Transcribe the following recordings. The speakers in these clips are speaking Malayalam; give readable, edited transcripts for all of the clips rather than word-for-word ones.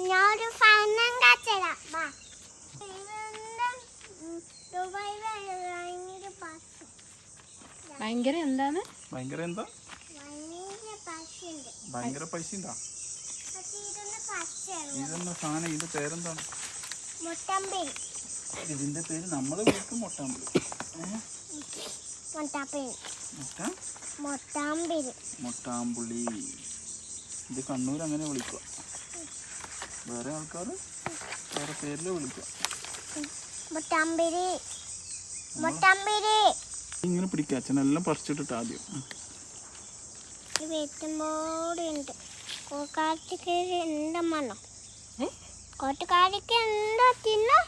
ഞാനൊരു ഫാനും കാച്ചരാ ഭയങ്കര എന്താണ് ഭയങ്കര എന്താ ഭയങ്കര പൈസ ഉണ്ടാ ഇതെന്താ സാധനം ഇതിന്റെ പേരെന്താണ് ഇതിന്റെ പേര് നമ്മള് വിളിക്കും മൊട്ടാമ്പുള്ളി ഇത് കണ്ണൂർ അങ്ങനെ വിളിക്കുക വേറെ ആൾക്കാർ വേറെ പേരില് വിളിക്കുക ഇങ്ങനെ പിടിക്കുക അച്ഛനെല്ലാം പറിച്ചിട്ടിട്ട് ആദ്യം കൂട്ടുകാരിക്ക് എന്തോ തിന്നോ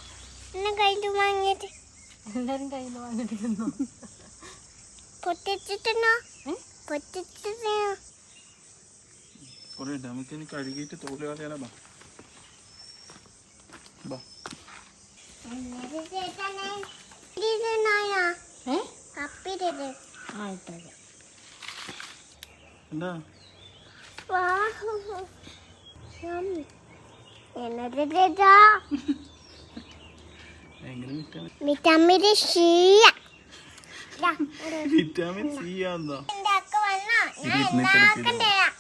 എന്നെ കയ്യിൽ വാങ്ങിയിട്ട് എല്ലാരും കയ്യിൽ വാങ്ങിട്ട് തിന്നോ പൊട്ടിച്ചിട്ടുണ്ടോ പൊട്ടിച്ചിട്ടോ കുറേ നമുക്ക് ഇനി കഴുകിയിട്ട് തോല് കളയാലോ എന്താ വിറ്റാമിൻ സി വിറ്റാമിൻ സി ആണെന്നോ ഞാൻ